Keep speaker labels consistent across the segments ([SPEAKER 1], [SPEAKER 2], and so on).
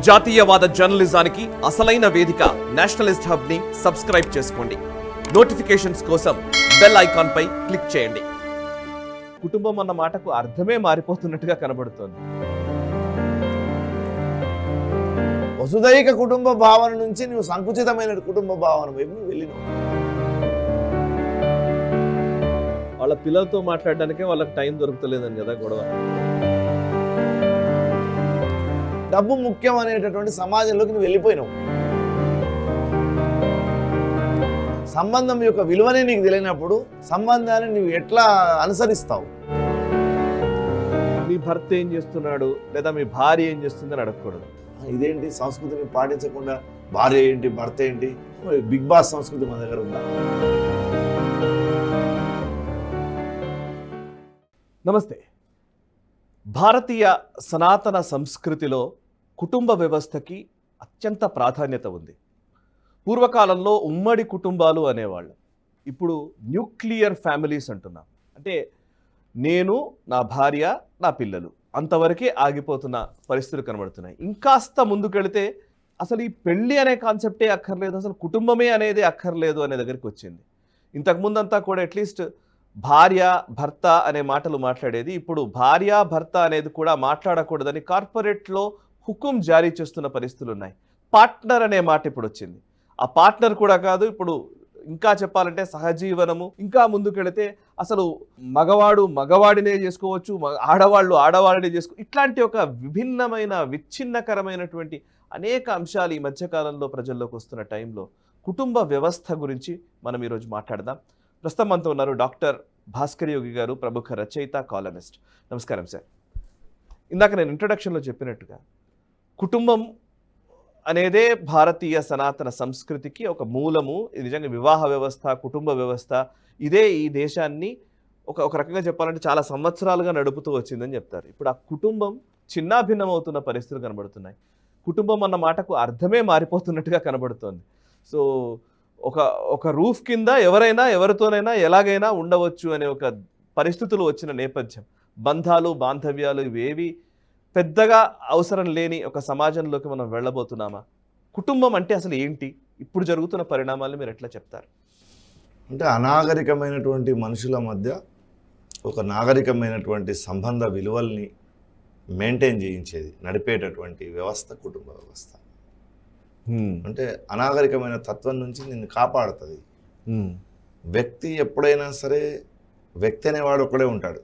[SPEAKER 1] జాతీయవాద జర్నలిజానికి అసలైన వేదిక నేషనలిస్ట్ హబ్ ని సబ్స్క్రైబ్ చేసుకోండి. నోటిఫికేషన్స్ కోసం బెల్ ఐకాన్ పై క్లిక్ చేయండి. కుటుంబం అన్న మాటకు అర్థమే మారిపోతున్నట్టుగా కనబడుతోంది.
[SPEAKER 2] వసుదైక కుటుంబ భావన నుంచి నువ్వు సంకుచితమైన కుటుంబ భావన వైపు నువ్వు వెళ్ళినావు.
[SPEAKER 1] వాళ్ళ పిల్లలతో మాట్లాడడానికే వాళ్ళకి టైం దొరుకుతలేదని కదా గొడవ.
[SPEAKER 2] డబ్బు ముఖ్యం అనేటటువంటి సమాజంలోకి నువ్వు వెళ్ళిపోయినావు. సంబంధం యొక్క విలువనే నీకు తెలియనప్పుడు సంబంధాన్ని నువ్వు ఎట్లా అనుసరిస్తావు?
[SPEAKER 1] మీ భర్త ఏం చేస్తున్నాడు లేదా మీ భార్య ఏం చేస్తుందని అడగకూడదు.
[SPEAKER 2] ఇదేంటి సంస్కృతిని పాటించకుండా భార్య ఏంటి భర్త ఏంటి? బిగ్ బాస్ సంస్కృతి మన దగ్గర ఉందా?
[SPEAKER 1] నమస్తే. భారతీయ సనాతన సంస్కృతిలో కుటుంబ వ్యవస్థకి అత్యంత ప్రాధాన్యత ఉంది. పూర్వకాలంలో ఉమ్మడి కుటుంబాలు అనేవాళ్ళు, ఇప్పుడు న్యూక్లియర్ ఫ్యామిలీస్ అంటున్నాం. అంటే నేను, నా భార్య, నా పిల్లలు అంతవరకే ఆగిపోతున్న పరిస్థితులు కనబడుతున్నాయి. ఇంకాస్త ముందుకెళితే అసలు ఈ పెళ్ళి అనే కాన్సెప్టే అక్కర్లేదు, అసలు కుటుంబమే అనేది అక్కర్లేదు అనే దగ్గరికి వచ్చింది. ఇంతకుముందంతా కూడా అట్లీస్ట్ భార్య భర్త అనే మాటలు మాట్లాడేది, ఇప్పుడు భార్య భర్త అనేది కూడా మాట్లాడకూడదని కార్పొరేట్లో హుకుం జారీ చేస్తున్న పరిస్థితులు ఉన్నాయి. పార్ట్నర్ అనే మాట ఇప్పుడు వచ్చింది. ఆ పార్ట్నర్ కూడా కాదు, ఇప్పుడు ఇంకా చెప్పాలంటే సహజీవనము, ఇంకా ముందుకెళితే అసలు మగవాడు మగవాడినే చేసుకోవచ్చు, ఆడవాళ్ళు ఆడవాడినే ఇట్లాంటి ఒక విభిన్నమైన విచ్ఛిన్నకరమైనటువంటి అనేక అంశాలు ఈ మధ్యకాలంలో ప్రజల్లోకి వస్తున్న టైంలో కుటుంబ వ్యవస్థ గురించి మనం ఈరోజు మాట్లాడదాం. ప్రస్తుతం మనతో ఉన్నారు డాక్టర్ భాస్కర్ యోగి గారు, ప్రముఖ రచయిత, కాలమిస్ట్. నమస్కారం సార్. ఇందాక నేను ఇంట్రడక్షన్లో చెప్పినట్టుగా కుటుంబం అనేదే భారతీయ సనాతన సంస్కృతికి ఒక మూలము. ఇది నిజంగా వివాహ వ్యవస్థ, కుటుంబ వ్యవస్థ ఇదే ఈ దేశాన్ని ఒక రకంగా చెప్పాలంటే చాలా సంవత్సరాలుగా నడుపుతూ వచ్చిందని చెప్తారు. ఇప్పుడు ఆ కుటుంబం చిన్నాభిన్నమవుతున్న పరిస్థితులు కనబడుతున్నాయి. కుటుంబం అన్న మాటకు అర్థమే మారిపోతున్నట్టుగా కనబడుతోంది. సో ఒక రూఫ్ కింద ఎవరైనా ఎవరితోనైనా ఎలాగైనా ఉండవచ్చు అనే ఒక పరిస్థితులు వచ్చిన నేపథ్యం, బంధాలు బాంధవ్యాలు ఇవేవి పెద్దగా అవసరం లేని ఒక సమాజంలోకి మనం వెళ్ళబోతున్నామా? కుటుంబం అంటే అసలు ఏంటి? ఇప్పుడు జరుగుతున్న పరిణామాలను మీరు ఎట్లా చెప్తారు?
[SPEAKER 2] అంటే అనాగరికమైనటువంటి మనుషుల మధ్య ఒక నాగరికమైనటువంటి సంబంధ విలువల్ని మెయింటైన్ చేయించేది, నడిపేటటువంటి వ్యవస్థ కుటుంబ వ్యవస్థ. అంటే అనాగరికమైన తత్వం నుంచి నిన్ను కాపాడుతుంది. వ్యక్తి ఎప్పుడైనా సరే వ్యక్తి అనేవాడు ఒక్కడే ఉంటాడు,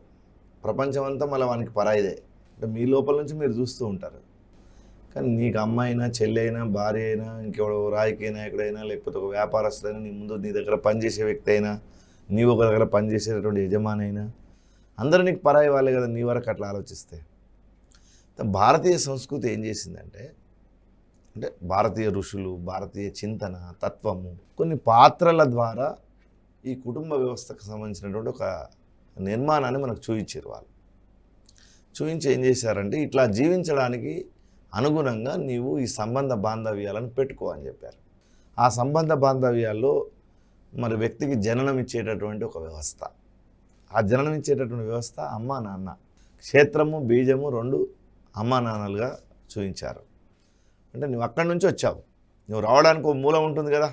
[SPEAKER 2] ప్రపంచం అంతా మళ్ళీ వానికి పరాయిదే. అంటే మీ లోపల నుంచి మీరు చూస్తూ ఉంటారు. కానీ నీకు అమ్మ అయినా, చెల్లి అయినా, భార్య అయినా, ఇంకెవడో రాజకీయ నాయకుడైనా, లేకపోతే ఒక వ్యాపారస్తుడైనా, నీ ముందు నీ దగ్గర పనిచేసే వ్యక్తి అయినా, నీవు ఒక దగ్గర పనిచేసేటటువంటి యజమాని అయినా, అందరూ నీకు పరాయి వాళ్ళే కదా నీ వరకు అట్లా ఆలోచిస్తే. భారతీయ సంస్కృతి ఏం చేసిందంటే, అంటే భారతీయ ఋషులు, భారతీయ చింతన తత్వము కొన్ని పాత్రల ద్వారా ఈ కుటుంబ వ్యవస్థకు సంబంధించినటువంటి ఒక నిర్మాణాన్ని మనకు చూయించారు. వాళ్ళు చూయించి ఏం చేశారంటే, ఇట్లా జీవించడానికి అనుగుణంగా నీవు ఈ సంబంధ బాంధవ్యాలను పెట్టుకో అని చెప్పారు. ఆ సంబంధ బాంధవ్యాల్లో మరి వ్యక్తికి జననం ఇచ్చేటటువంటి ఒక వ్యవస్థ, ఆ జననం ఇచ్చేటటువంటి వ్యవస్థ అమ్మ నాన్న, క్షేత్రము బీజము రెండు అమ్మ నాన్నలుగా చూపించారు. అంటే నువ్వు అక్కడి నుంచి వచ్చావు, నువ్వు రావడానికి ఒక మూలం ఉంటుంది కదా.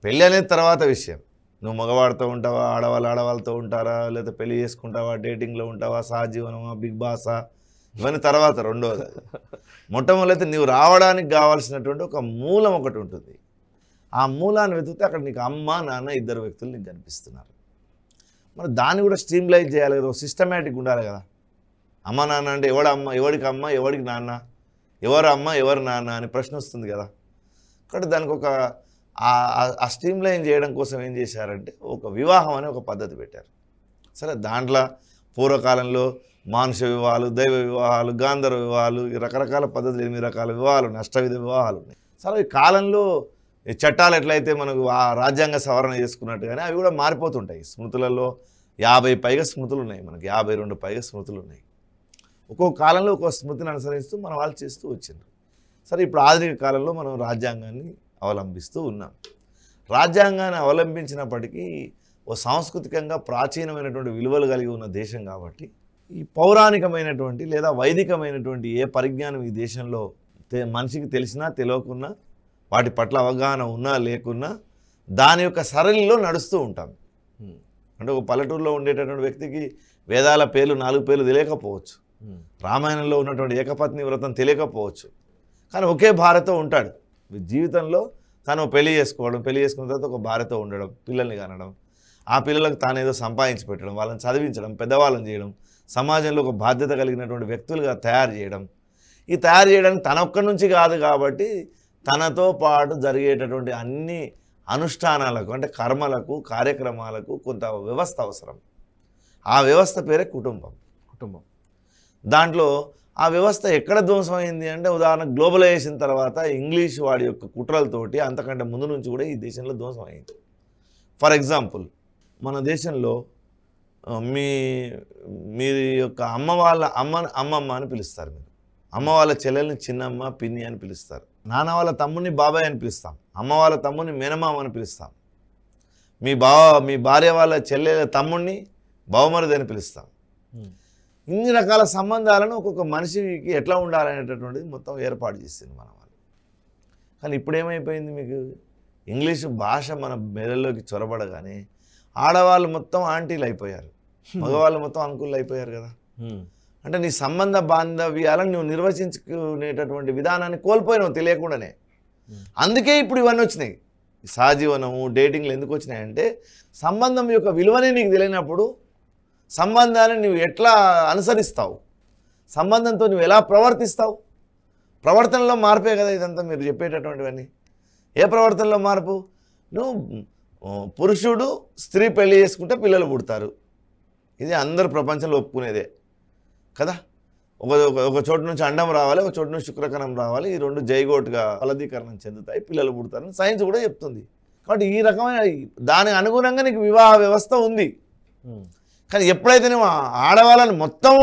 [SPEAKER 2] పెళ్ళి అనేది తర్వాత విషయం. నువ్వు మగవాడితో ఉంటావా, ఆడవాళ్ళతో ఉంటారా, లేదా పెళ్లి చేసుకుంటావా, డేటింగ్లో ఉంటావా, సహజీవనమా, బిగ్ బాసా, ఇవన్నీ తర్వాత రెండోది. మొట్టమొదటి నువ్వు రావడానికి కావాల్సినటువంటి ఒక మూలం ఒకటి ఉంటుంది. ఆ మూలాన్ని వెతికితే అక్కడ నీకు అమ్మ నాన్న ఇద్దరు వ్యక్తులు నీకు కనిపిస్తున్నారు. మరి దాన్ని కూడా స్ట్రీమ్లైన్ చేయాలి కదా, సిస్టమేటిక్ ఉండాలి కదా. అమ్మ నాన్న అంటే ఎవడమ్మ, ఎవడికి అమ్మ, ఎవడికి నాన్న, ఎవరు అమ్మ ఎవరు నాన్న అని ప్రశ్న వస్తుంది కదా. కాబట్టి దానికి ఒక ఆ స్ట్రీమ్లైన్ చేయడం కోసం ఏం చేశారంటే ఒక వివాహం అనే ఒక పద్ధతి పెట్టారు. సరే, దాంట్లో పూర్వకాలంలో మానుష వివాహాలు, దైవ వివాహాలు, గాంధర్వ వివాహాలు, రకరకాల పద్ధతులు, 8 రకాల వివాహాలు, అష్టవిధ వివాహాలు ఉన్నాయి. సరే, ఈ కాలంలో ఈ చట్టాలు ఎట్లయితే మనకు ఆ రాజ్యాంగ సవరణ చేసుకున్నట్టుగానే అవి కూడా మారిపోతుంటాయి. స్మృతులలో 50 పైగా స్మృతులు ఉన్నాయి, మనకి 52 పైగా స్మృతులు ఉన్నాయి. ఒక్కొక్క కాలంలో ఒక్కొక్క స్మృతిని అనుసరిస్తూ మన వాళ్ళు చేస్తూ వచ్చిండ్రు. సరే, ఇప్పుడు ఆధునిక కాలంలో మనం రాజ్యాంగాన్ని అవలంబిస్తూ ఉన్నాం. రాజ్యాంగాన్ని అవలంబించినప్పటికీ ఓ సాంస్కృతికంగా ప్రాచీనమైనటువంటి విలువలు కలిగి ఉన్న దేశం కాబట్టి ఈ పౌరాణికమైనటువంటి లేదా వైదికమైనటువంటి ఏ పరిజ్ఞానం ఈ దేశంలో మనిషికి తెలిసినా తెలియకున్నా వాటి పట్ల అవగాహన ఉన్నా లేకున్నా దాని యొక్క సరళిలో నడుస్తూ ఉంటాం. అంటే ఒక పల్లెటూరులో ఉండేటటువంటి వ్యక్తికి వేదాల పేర్లు 4 పేర్లు తెలియకపోవచ్చు, రామాయణంలో ఉన్నటువంటి ఏకపత్ని వ్రతం తెలియకపోవచ్చు, కానీ ఒకే భార్యతో ఉంటాడు. జీవితంలో తను పెళ్లి చేసుకోవడం, పెళ్లి చేసుకున్న తర్వాత ఒక భార్యతో ఉండడం, పిల్లల్ని కనడం, ఆ పిల్లలకు తానేదో సంపాదించి పెట్టడం, వాళ్ళని చదివించడం, పెద్దవాళ్ళని చేయడం, సమాజంలో ఒక బాధ్యత కలిగినటువంటి వ్యక్తులుగా తయారు చేయడం. ఈ తయారు చేయడానికి తన ఒక్కడి నుంచి కాదు కాబట్టి తనతో పాటు జరిగేటటువంటి అన్ని అనుష్ఠానాలకు అంటే కర్మలకు, కార్యక్రమాలకు కొంత వ్యవస్థ అవసరం. ఆ వ్యవస్థ పేరే కుటుంబం. దాంట్లో ఆ వ్యవస్థ ఎక్కడ ధ్వంసమైంది అంటే ఉదాహరణ గ్లోబలైజేషన్ తర్వాత ఇంగ్లీష్ వాడి యొక్క కుట్రలతోటి అంతకంటే ముందు నుంచి కూడా ఈ దేశంలో ధ్వంసమైంది. ఫర్ ఎగ్జాంపుల్ మన దేశంలో మీ యొక్క అమ్మ వాళ్ళ అమ్మమ్మ అని పిలుస్తారు, మీరు అమ్మ వాళ్ళ చెల్లెల్ని చిన్నమ్మ, పిన్ని అని పిలుస్తారు. నాన్న వాళ్ళ తమ్ముడిని బాబాయ్ అని పిలుస్తాం, అమ్మ వాళ్ళ తమ్ముడిని మేనమామ అని పిలుస్తాం, మీ భార్య వాళ్ళ చెల్లెల తమ్ముడిని బావమరిది అని పిలుస్తాం. ఇన్ని రకాల సంబంధాలను ఒక్కొక్క మనిషికి ఎట్లా ఉండాలనేటటువంటిది మొత్తం ఏర్పాటు చేసింది మన వాళ్ళు. కానీ ఇప్పుడు ఏమైపోయింది, మీకు ఇంగ్లీషు భాష మన మెదడులోకి చొరబడగానే ఆడవాళ్ళు మొత్తం ఆంటీలు అయిపోయారు, మగవాళ్ళు మొత్తం అంకుళ్ళు అయిపోయారు కదా. అంటే నీ సంబంధ బాంధవ్యాలను నువ్వు నిర్వచించుకునేటటువంటి విధానాన్ని కోల్పోయినావు తెలియకుండానే. అందుకే ఇప్పుడు ఇవన్నీ వచ్చినాయి, సహజీవనము, డేటింగ్లు ఎందుకు వచ్చినాయంటే సంబంధం యొక్క విలువనే నీకు తెలియనప్పుడు సంబంధాన్ని నువ్వు ఎట్లా అనుసరిస్తావు, సంబంధంతో నువ్వు ఎలా ప్రవర్తిస్తావు, ప్రవర్తనలో మార్పే కదా ఇదంతా మీరు చెప్పేటటువంటివన్నీ. ఏ ప్రవర్తనలో మార్పు? నువ్వు పురుషుడు స్త్రీ పెళ్లి చేసుకుంటే పిల్లలు పుడతారు, ఇది అందరు ప్రపంచంలో ఒప్పుకునేదే కదా. ఒక చోటు నుంచి అండం రావాలి, ఒక చోటు నుంచి శుక్రకణం రావాలి, ఈ రెండు జైగోటుగా ఫలదీకరణం చెందుతాయి, పిల్లలు పుడతారని సైన్స్ కూడా చెప్తుంది. కాబట్టి ఈ రకమైన దానికి అనుగుణంగా నీకు వివాహ వ్యవస్థ ఉంది. కానీ ఎప్పుడైతే నువ్వు ఆడవాళ్ళని మొత్తం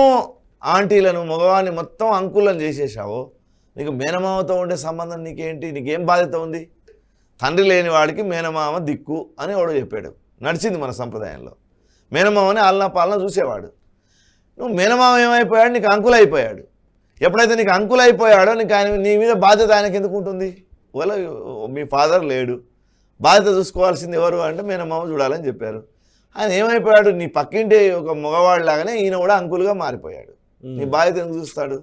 [SPEAKER 2] ఆంటీలను, మగవాళ్ళని మొత్తం అంకులను చేసేసావో నీకు మేనమామతో ఉండే సంబంధం నీకేంటి, నీకేం బాధ్యత ఉంది? తండ్రి లేని వాడికి మేనమామ దిక్కు అని వాడు చెప్పాడు, నడిచింది మన సంప్రదాయంలో. మేనమామని ఆలనా పాలన చూసేవాడు. నువ్వు మేనమామ ఏమైపోయాడు, నీకు అంకులు అయిపోయాడు. ఎప్పుడైతే నీకు అంకులు అయిపోయాడో నీకు నీ మీద బాధ్యత ఆయనకి ఎందుకు ఉంటుంది? ఒకవేళ మీ ఫాదర్ లేడు, బాధ్యత చూసుకోవాల్సింది ఎవరు అంటే మేనమామ చూడాలని చెప్పారు. ఆయన ఏమైపోయాడు, నీ పక్కింటి ఒక మగవాడిలాగానే ఈయన కూడా అంకులుగా మారిపోయాడు. నీ బాధ్యత ఎందుకు చూస్తాడు?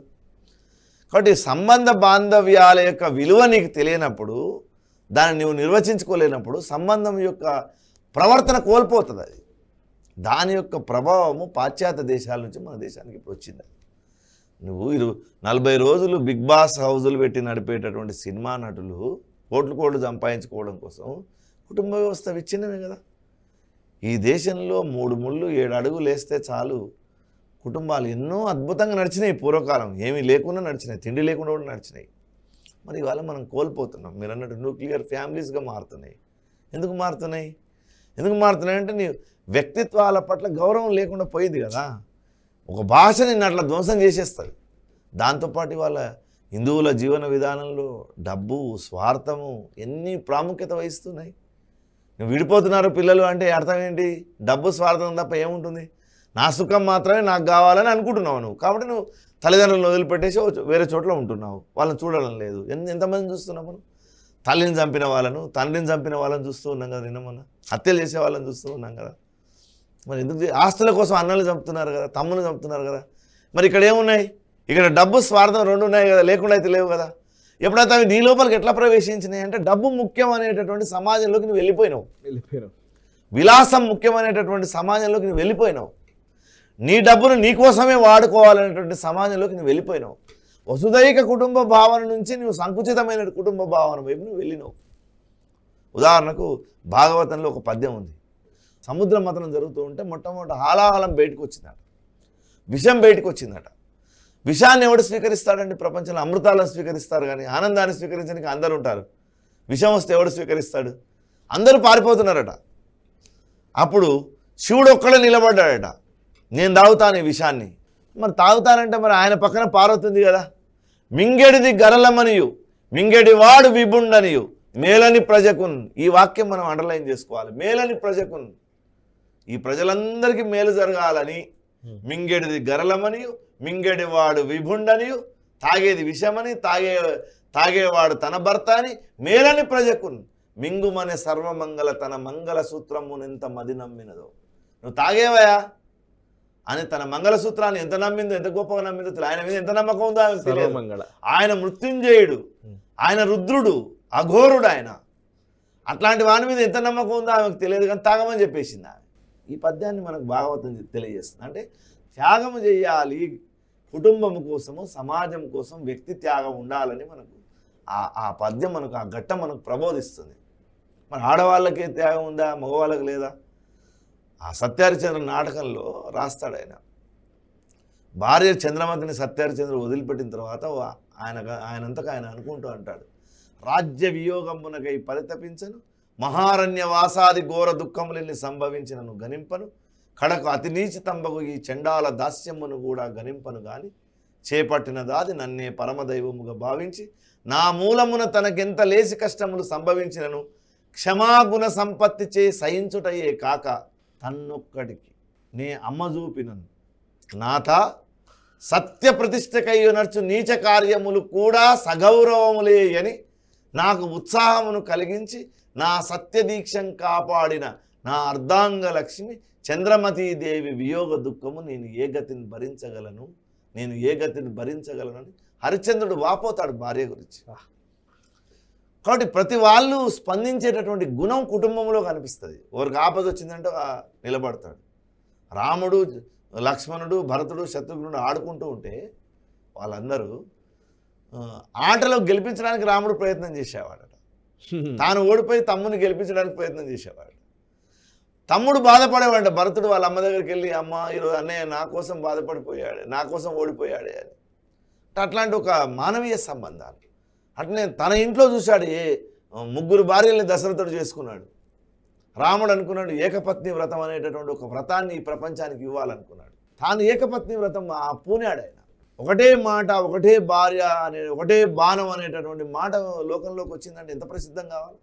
[SPEAKER 2] కాబట్టి సంబంధ బాంధవ్యాల యొక్క విలువ నీకు తెలియనప్పుడు, దాన్ని నువ్వు నిర్వచించుకోలేనప్పుడు సంబంధం యొక్క ప్రవర్తన కోల్పోతుంది. అది దాని యొక్క ప్రభావము పాశ్చాత్య దేశాల నుంచి మన దేశానికి ఇప్పుడు వచ్చింది. నువ్వు 40 రోజులు బిగ్ బాస్ హౌజులు పెట్టి నడిపేటటువంటి సినిమా నటులు కోట్లు సంపాదించుకోవడం కోసం కుటుంబ వ్యవస్థ విచ్ఛిన్నమే కదా. ఈ దేశంలో 3 ముళ్ళు 7 అడుగులు వేస్తే చాలు కుటుంబాలు ఎన్నో అద్భుతంగా నడిచినాయి. పూర్వకాలం ఏమీ లేకుండా నడిచినాయి, తిండి లేకుండా కూడా నడిచినాయి. మరి ఇవాళ మనం కోల్పోతున్నాం. మీరు అన్నట్టు న్యూక్లియర్ ఫ్యామిలీస్గా మారుతున్నాయి. ఎందుకు మారుతున్నాయి అంటే నీ వ్యక్తిత్వాల పట్ల గౌరవం లేకుండా పోయింది కదా. ఒక భాష నిన్ను అట్లా ధ్వంసం చేసేస్తుంది. దాంతోపాటు వాళ్ళ హిందువుల జీవన విధానంలో డబ్బు, స్వార్థము ఎన్ని ప్రాముఖ్యత వహిస్తున్నాయి. నువ్వు విడిపోతున్నారు పిల్లలు అంటే అర్థం ఏంటి? డబ్బు, స్వార్థం తప్ప ఏముంటుంది? నా సుఖం మాత్రమే నాకు కావాలని అనుకుంటున్నావు నువ్వు. కాబట్టి నువ్వు తల్లిదండ్రులను వదిలిపెట్టేసి వేరే చోట్ల ఉంటున్నావు, వాళ్ళని చూడడం లేదు. ఎంతమందిని చూస్తున్నావు మనం? తల్లిని చంపిన వాళ్ళను, తండ్రిని చంపిన వాళ్ళని చూస్తూ ఉన్నాం కదా, నిన్న మొన్న హత్యలు చేసే వాళ్ళని చూస్తూ ఉన్నాం కదా. మరి ఎందుకు ఆస్తుల కోసం అన్నలు చంపుతున్నారు కదా, తమ్ముని చంపుతున్నారు కదా. మరి ఇక్కడ ఏమున్నాయి? ఇక్కడ డబ్బు, స్వార్థం 2 ఉన్నాయి కదా, లేకుండా అయితే లేవు కదా. ఎప్పుడైతే అవి నీ లోపలికి ఎట్లా ప్రవేశించినాయి అంటే డబ్బు ముఖ్యం అనేటటువంటి సమాజంలోకి నువ్వు వెళ్ళిపోయినావు. విలాసం ముఖ్యమైనటువంటి సమాజంలోకి నువ్వు వెళ్ళిపోయినావు. నీ డబ్బును నీ కోసమే వాడుకోవాలనేటువంటి సమాజంలోకి నువ్వు వెళ్ళిపోయినావు. వసుదైక కుటుంబ భావన నుంచి నువ్వు సంకుచితమైన కుటుంబ భావన వైపు నువ్వు వెళ్ళినావు. ఉదాహరణకు భాగవతంలో ఒక పద్యం ఉంది. సముద్ర మథనం జరుగుతూ ఉంటే మొట్టమొదటి హాలాహలం బయటకు వచ్చిందట, విషం బయటకు వచ్చిందట. విషాన్ని ఎవడు స్వీకరిస్తాడండి? ప్రపంచంలో అమృతాలను స్వీకరిస్తారు కానీ ఆనందాన్ని స్వీకరించడానికి అందరూ ఉంటారు. విషం వస్తే ఎవడు స్వీకరిస్తాడు? అందరూ పారిపోతున్నారట. అప్పుడు శివుడు ఒక్కడే నిలబడ్డాడట, నేను తాగుతాను ఈ విషాన్ని. మరి తాగుతానంటే మరి ఆయన పక్కన పార్వతుంది కదా. మింగెడిది గరలమనియు మింగెడి వాడు విభుండనియు మేలని ప్రజకున్. ఈ వాక్యం మనం అండర్లైన్ చేసుకోవాలి. మేలని ప్రజకున్, ఈ ప్రజలందరికీ మేలు జరగాలని. మింగెడిది గరలమనియు మింగెడి వాడు విభుండనియు, తాగేది విషమని, తాగేవాడు తన భర్త అని మేలని ప్రజకు మింగుమనే సర్వమంగళ తన మంగళ సూత్రమునెంత మది నమ్మినదో. నువ్వు తాగేవయా అని తన మంగళసూత్రాన్ని ఎంత నమ్మిందో, ఎంత గొప్పగా నమ్మిందో తెలియదు. ఆయన మీద ఎంత నమ్మకం ఉందో ఆమెకు తెలియదు. ఆయన మృత్యుంజయుడు, ఆయన రుద్రుడు, అఘోరుడు ఆయన. అట్లాంటి వాని మీద ఎంత నమ్మకం ఉందో ఆమెకు తెలియదు, కానీ తాగమని చెప్పేసింది ఆమె. ఈ పద్యాన్ని మనకు భాగవతం తెలియజేస్తుంది. అంటే త్యాగము చేయాలి, కుటుంబం కోసము, సమాజం కోసం వ్యక్తి త్యాగం ఉండాలని మనకు ఆ పద్యం మనకు, ఆ ఘట్టం మనకు ప్రబోధిస్తుంది. మరి ఆడవాళ్ళకే త్యాగం ఉందా, మగవాళ్ళకి లేదా? ఆ సత్యహరిచంద్ర నాటకంలో రాస్తాడు ఆయన. భార్య చంద్రమతిని సత్యహరిచంద్ర వదిలిపెట్టిన తర్వాత ఆయనంతకు ఆయన అనుకుంటూ అంటాడు, రాజ్య వియోగమునకై పరితపించను, మహారణ్యవాసాది ఘోర దుఃఖములెన్ని సంభవించినను గనింపను, కడకు అతి నీచితంబగు ఈ చండాల దాస్యమును కూడా గనింపను గాని, చేపట్టిన దాది నన్నే పరమదైవముగా భావించి నా మూలమున తనకెంత లేసి కష్టములు సంభవించినను క్షమాగుణ సంపత్తి చే సహించుటయే కాక తన్నొక్కడికి నే అమ్మ చూపినను నాథ సత్య ప్రతిష్టకయ్యు నర్చు నీచ కార్యములు కూడా సగౌరవములే అని నాకు ఉత్సాహమును కలిగించి నా సత్యదీక్షం కాపాడిన నా అర్ధాంగ లక్ష్మి చంద్రమతీదేవి వియోగ దుఃఖము నేను ఏ గతిని భరించగలను అని హరిశ్చంద్రుడు వాపోతాడు భార్య గురించి. కాబట్టి ప్రతి వాళ్ళు స్పందించేటటువంటి గుణం కుటుంబంలో కనిపిస్తుంది. ఎవరికి ఆపద వచ్చిందంటే నిలబడతాడు. రాముడు, లక్ష్మణుడు, భరతుడు, శత్రుఘ్నుడు ఆడుకుంటూ ఉంటే వాళ్ళందరూ ఆటలో గెలిపించడానికి రాముడు ప్రయత్నం చేసేవాడట. తాను ఓడిపోయి తమ్ముని గెలిపించడానికి ప్రయత్నం చేసేవాడు. తమ్ముడు బాధపడేవాడు. భరతుడు వాళ్ళ అమ్మ దగ్గరికి వెళ్ళి, అమ్మ ఈరోజు అన్నయ్య నా కోసం బాధపడిపోయాడు, నా కోసం ఓడిపోయాడే అని. అట్లాంటి ఒక మానవీయ సంబంధాలు. అట్లనే తన ఇంట్లో చూశాడు, 3 భార్యల్ని దశరథుడు చేసుకున్నాడు. రాముడు అనుకున్నాడు ఏకపత్ని వ్రతం అనేటటువంటి ఒక వ్రతాన్ని ఈ ప్రపంచానికి ఇవ్వాలనుకున్నాడు. తాను ఏకపత్ని వ్రతం పూనాడు ఆయన. ఒకటే మాట, ఒకటే భార్య అనే, ఒకటే బాణం అనేటటువంటి మాట లోకంలోకి వచ్చిందంటే ఎంత ప్రసిద్ధం కావాలి.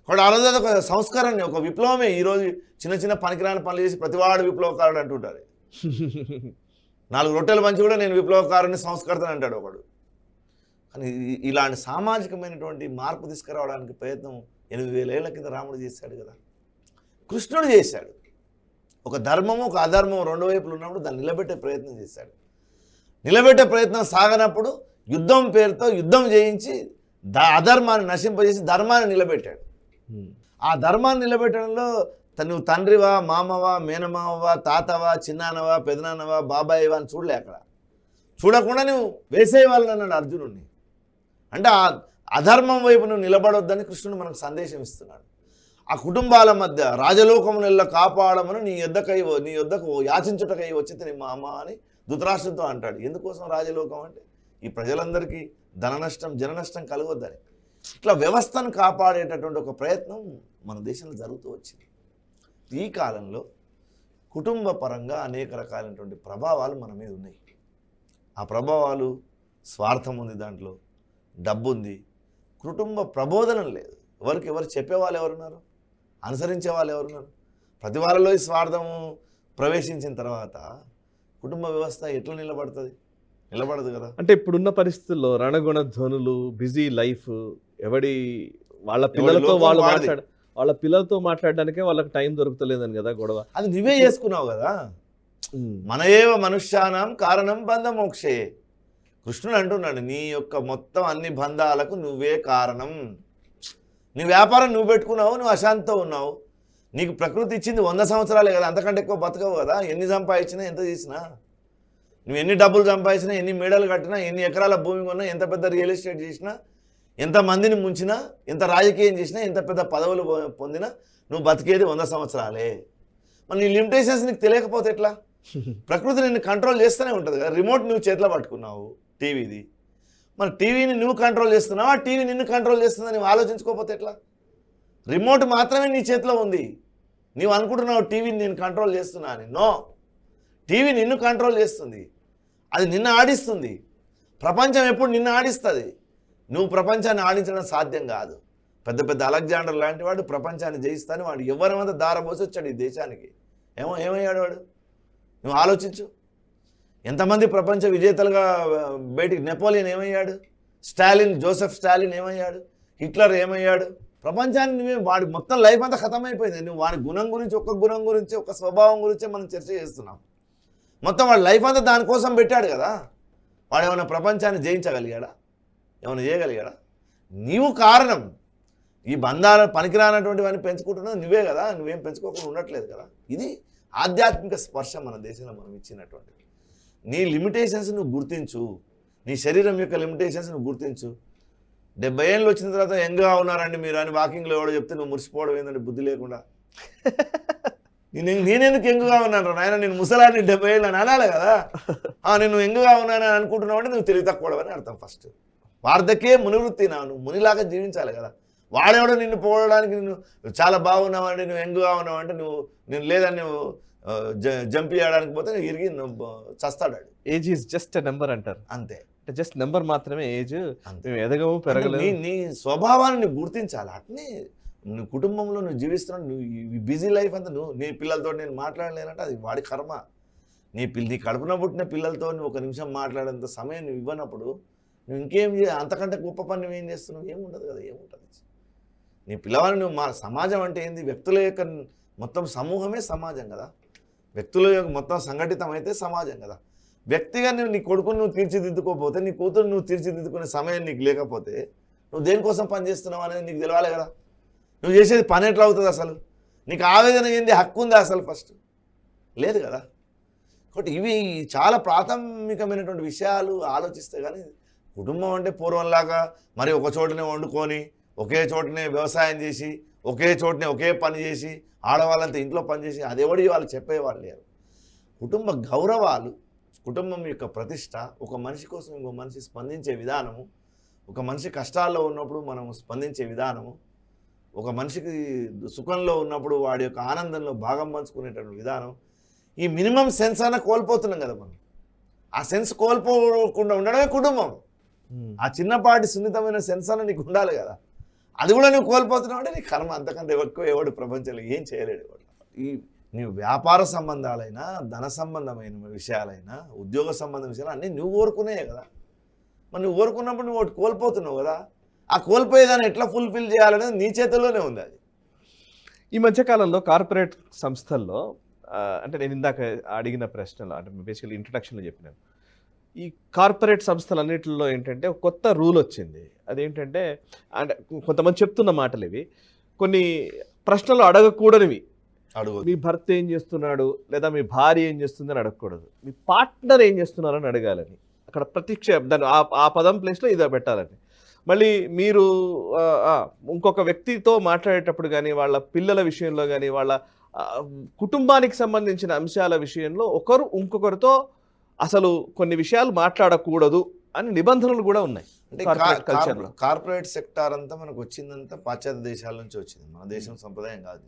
[SPEAKER 2] ఒకటి ఆ రోజు ఒక సంస్కరణని, ఒక విప్లవమే. ఈరోజు చిన్న చిన్న పనికిరాని పనులు చేసి ప్రతివాడు విప్లవకారుడు అంటుంటారు. 4 రొట్టెలు పంచి కూడా నేను విప్లవకారుని, సంస్కర్తని అంటాడు ఒకడు. కానీ ఇలాంటి సామాజికమైనటువంటి మార్పు తీసుకురావడానికి ప్రయత్నం 8000 ఏళ్ల కింద రాముడు చేశాడు కదా, కృష్ణుడు చేశాడు. ఒక ధర్మము, ఒక అధర్మం 2 వైపులు ఉన్నప్పుడు దాన్ని నిలబెట్టే ప్రయత్నం చేశాడు. నిలబెట్టే ప్రయత్నం సాగనప్పుడు యుద్ధం పేరుతో యుద్ధం చేయించి అధర్మాన్ని నశింపజేసి ధర్మాన్ని నిలబెట్టాడు. ఆ ధర్మాన్ని నిలబెట్టడంలో నువ్వు తండ్రివా, మామవా, మేనమామవా, తాతవా, చిన్నానవా, పెదనాన్నవా, బాబాయివా అని చూడలే. అక్కడ చూడకుండా నువ్వు వేసేవాళ్ళని అన్నాడు అర్జునుడిని. అంటే ఆ అధర్మం వైపు నువ్వు నిలబడొద్దని కృష్ణుడు మనకు సందేశం ఇస్తున్నాడు. ఆ కుటుంబాల మధ్య రాజలోకమునెల్ల కాపాడమని నీ యొద్దకు యాచించుటకై వచ్చింది మా అమ్మ అని ధృతరాష్ట్రంతో అంటాడు. ఎందుకోసం రాజలోకం అంటే ఈ ప్రజలందరికీ ధన నష్టం, జన నష్టం కలగొద్దని. ఇట్లా వ్యవస్థను కాపాడేటటువంటి ఒక ప్రయత్నం మన దేశంలో జరుగుతూ వచ్చింది. ఈ కాలంలో కుటుంబ పరంగా అనేక రకాలైనటువంటి ప్రభావాలు మన మీద ఉన్నాయి. ఆ ప్రభావాలు, స్వార్థం ఉంది, దాంట్లో డబ్బు ఉంది, కుటుంబ ప్రబోధనం లేదు. ఎవరు చెప్పేవాళ్ళు ఎవరున్నారు, అనుసరించే వాళ్ళు ఎవరున్నారు? ప్రతి వాళ్ళలో ఈ స్వార్థము ప్రవేశించిన తర్వాత కుటుంబ వ్యవస్థ ఎట్లా నిలబడదు కదా.
[SPEAKER 1] అంటే ఇప్పుడున్న పరిస్థితుల్లో రణగుణ ధ్వనులు, బిజీ లైఫ్, వాళ్ళ పిల్లలతో మాట్లాడడానికే వాళ్ళకి టైం దొరుకుతలేదని కదా గొడవ.
[SPEAKER 2] అది నువ్వే చేసుకున్నావు కదా. మన ఏవ మనుష్యానం కారణం బంధ మోక్షే. కృష్ణుడు అంటున్నాడు, నీ యొక్క మొత్తం అన్ని బంధాలకు నువ్వే కారణం. నీ వ్యాపారం నువ్వు పెట్టుకున్నావు, నువ్వు అశాంతితో ఉన్నావు. నీకు ప్రకృతి ఇచ్చింది 100 సంవత్సరాలే కదా, అంతకంటే ఎక్కువ బతకవు కదా. ఎన్ని సంపాదించినా, ఎంత చేసినా, నువ్వు ఎన్ని డబ్బులు సంపాదించినా, ఎన్ని మేడలు కట్టినా, ఎన్ని ఎకరాల భూమి కొన్నా, ఎంత పెద్ద రియల్ ఎస్టేట్ చేసినా, ఎంత మందిని ముంచినా, ఎంత రాజకీయం చేసినా, ఎంత పెద్ద పదవులు పొందినా, నువ్వు బతికేది 100 సంవత్సరాలే. మరి నీ లిమిటేషన్స్ నీకు తెలియకపోతే ఎట్లా? ప్రకృతి నిన్ను కంట్రోల్ చేస్తూనే ఉంటుంది కదా. రిమోట్ నువ్వు చేతిలో పట్టుకున్నావు టీవీది, మరి టీవీని నువ్వు కంట్రోల్ చేస్తున్నావా, టీవీ నిన్ను కంట్రోల్ చేస్తుందని నువ్వు ఆలోచించుకోకపోతే ఎట్లా? రిమోట్ మాత్రమే నీ చేతిలో ఉంది. నీవు అనుకుంటున్నావు టీవీని నేను కంట్రోల్ చేస్తున్నా అని. నో, టీవీ నిన్ను కంట్రోల్ చేస్తుంది, అది నిన్ను ఆడిస్తుంది. ప్రపంచం ఎప్పుడు నిన్ను ఆడిస్తుంది, నువ్వు ప్రపంచాన్ని ఆడించడం సాధ్యం కాదు. పెద్ద పెద్ద అలెగ్జాండర్ లాంటి వాడు ప్రపంచాన్ని జయిస్తాను, వాడు ఎవరిమంతా దారబోసి వచ్చాడు ఈ దేశానికి. ఏమయ్యాడు వాడు? నువ్వు ఆలోచించు. ఎంతమంది ప్రపంచ విజేతలుగా బయటికి, నెపోలియన్ ఏమయ్యాడు? జోసెఫ్ స్టాలిన్ ఏమయ్యాడు, హిట్లర్ ఏమయ్యాడు, ప్రపంచాన్ని నువ్వే వాడి మొత్తం లైఫ్ అంతా ఖతమైపోయింది. నువ్వు వాడి గుణం గురించి, ఒక గుణం గురించి, ఒక స్వభావం గురించే మనం చర్చ చేస్తున్నాం. మొత్తం వాడి లైఫ్ అంతా దానికోసం పెట్టాడు కదా. వాడు ఏమైనా ప్రపంచాన్ని జయించగలిగాడా, ఏమైనా చేయగలిగాడా? నీవు కారణం. ఈ బంధాలు పనికిరానటువంటివన్నీ పెంచుకుంటున్నావు నువ్వే కదా, నువ్వేం పెంచుకోకుండా ఉండట్లేదు కదా. ఇది ఆధ్యాత్మిక స్పర్శ మన దేశంలో మనం ఇచ్చినటువంటిది. నీ లిమిటేషన్స్ నువ్వు గుర్తించు, నీ శరీరం యొక్క లిమిటేషన్స్ నువ్వు గుర్తించు. 70 ఏళ్ళు వచ్చిన తర్వాత యంగ్గా ఉన్నారండి మీరు అని వాకింగ్లో ఎవడో చెప్తే నువ్వు మురిసిపోవడం ఏంటంటే బుద్ధి లేకుండా. నేనెందుకు యంగ్గా ఉన్నాను నాయన, నేను ముసలాన్ని 70 ఏళ్ళు అని అనాలి కదా. నేను యంగ్గా ఉన్నానని అనుకుంటున్నావు అంటే నువ్వు తెలివి తక్కువని అర్థం. ఫస్ట్ వార్ధకే మునివృత్తి, నువ్వు మునిలాగా జీవించాలి కదా. వాడేవాడు నిన్ను పోవడానికి, నిన్ను చాలా బాగున్నావంటే, నువ్వు యంగ్గా ఉన్నావంటే నేను లేదని నువ్వు జంప్ చేయడానికి పోతే ఇరిగి చస్తాడు.
[SPEAKER 1] Age is just a number అంటారు,
[SPEAKER 2] అంతే.
[SPEAKER 1] అంటే జస్ట్ నెంబర్ మాత్రమే ఏజ్. మేము ఎదగము పెరగలేదు.
[SPEAKER 2] నీ స్వభావాన్ని నువ్వు గుర్తించాలి. అట్నే నువ్వు కుటుంబంలో నువ్వు జీవిస్తున్నావు, నువ్వు ఈ బిజీ లైఫ్ అంతా నువ్వు నీ పిల్లలతో నేను మాట్లాడలేనంటే అది వాడి కర్మ. నీ కడుపున పుట్టిన పిల్లలతో నువ్వు ఒక నిమిషం మాట్లాడేంత సమయం నువ్వు ఇవ్వనప్పుడు నువ్వు ఇంకేం అంతకంటే గొప్ప పని నువ్వేం చేస్తున్నావు? ఏముండదు కదా, ఏముంటుంది. నీ పిల్లవాడిని నువ్వు సమాజం అంటే ఏంది? వ్యక్తుల యొక్క మొత్తం సమూహమే సమాజం కదా. వ్యక్తుల యొక్క మొత్తం సంఘటితం అయితే సమాజం కదా. వ్యక్తిగా నీ కొడుకుని నువ్వు తీర్చిదిద్దుకోకపోతే, నీ కూతురు నువ్వు తీర్చిదిద్దుకునే సమయం నీకు లేకపోతే నువ్వు దేనికోసం పని చేస్తున్నావు అనేది నీకు తెలవాలి కదా. నువ్వు చేసేది పని ఎట్లా అవుతుంది అసలు? నీకు ఆవేదన ఏంది, హక్కు ఉందా అసలు? ఫస్ట్ లేదు కదా. కాబట్టి ఇవి చాలా ప్రాథమికమైనటువంటి విషయాలు ఆలోచిస్తే కానీ కుటుంబం అంటే పూర్వంలాగా మరి ఒక చోటనే వండుకొని, ఒకే చోటనే వ్యవసాయం చేసి, ఒకే చోటనే ఒకే పని చేసి, ఆడవాళ్ళంతా ఇంట్లో పనిచేసి అదెవడి వాళ్ళు చెప్పేవాళ్ళు లేరు. కుటుంబ గౌరవాలు, కుటుంబం యొక్క ప్రతిష్ట, ఒక మనిషి కోసం ఇంకో మనిషి స్పందించే విధానము, ఒక మనిషి కష్టాల్లో ఉన్నప్పుడు మనం స్పందించే విధానము, ఒక మనిషికి సుఖంలో ఉన్నప్పుడు వాడి యొక్క ఆనందంలో భాగం పంచుకునేటువంటి విధానం, ఈ మినిమం సెన్స్ అన్న కోల్పోతున్నాం కదా మనం. ఆ సెన్స్ కోల్పోకుండా ఉండడమే కుటుంబం. ఆ చిన్నపాటి సున్నితమైన సెన్స్ అన్న నీకు ఉండాలి కదా. అది కూడా నువ్వు కోల్పోతున్నావు అంటే నీ కర్మ. అంతకంటే ఎక్కువ ఎవడు ప్రపంచంలో ఏం చేయలేడు. ఈ నీవు వ్యాపార సంబంధాలైనా, ధన సంబంధమైన విషయాలైనా, ఉద్యోగ సంబంధం విషయాలు అన్నీ నువ్వు కోరుకునేవే కదా. మరి నువ్వు కోరుకున్నప్పుడు నువ్వు ఒకటి కోల్పోతున్నావు కదా. ఆ కోల్పోయేదాన్ని ఎట్లా ఫుల్ఫిల్ చేయాలనేది నీ చేతుల్లోనే ఉంది. అది
[SPEAKER 1] ఈ మధ్యకాలంలో కార్పొరేట్ సంస్థల్లో అంటే నేను ఇందాక అడిగిన ప్రశ్నలో, అంటే బేసికల్లీ ఇంట్రడక్షన్లో చెప్పినాను, ఈ కార్పొరేట్ సంస్థలన్నింటిలో ఏంటంటే ఒక కొత్త రూల్ వచ్చింది. అదేంటంటే, అంటే కొంతమంది చెప్తున్న మాటలు ఇవి, కొన్ని ప్రశ్నలు అడగకూడనివి. మీ భర్త ఏం చేస్తున్నాడు, లేదా మీ భార్య ఏం చేస్తుంది అని అడగకూడదు. మీ పార్ట్నర్ ఏం చేస్తున్నారని అడగాలని. అక్కడ దాన్ని ఆ పదం ప్లేస్లో ఇదో పెట్టాలని. మళ్ళీ మీరు ఇంకొక వ్యక్తితో మాట్లాడేటప్పుడు కానీ, వాళ్ళ పిల్లల విషయంలో కానీ, వాళ్ళ కుటుంబానికి సంబంధించిన అంశాల విషయంలో ఒకరు ఇంకొకరితో అసలు కొన్ని విషయాలు మాట్లాడకూడదు అని నిబంధనలు కూడా ఉన్నాయి.
[SPEAKER 2] అంటే కార్పొరేట్ సెక్టార్ అంతా మనకు వచ్చిందంతా పాశ్చాత్య దేశాల నుంచి వచ్చింది. మన దేశం సంప్రదాయం కాదు.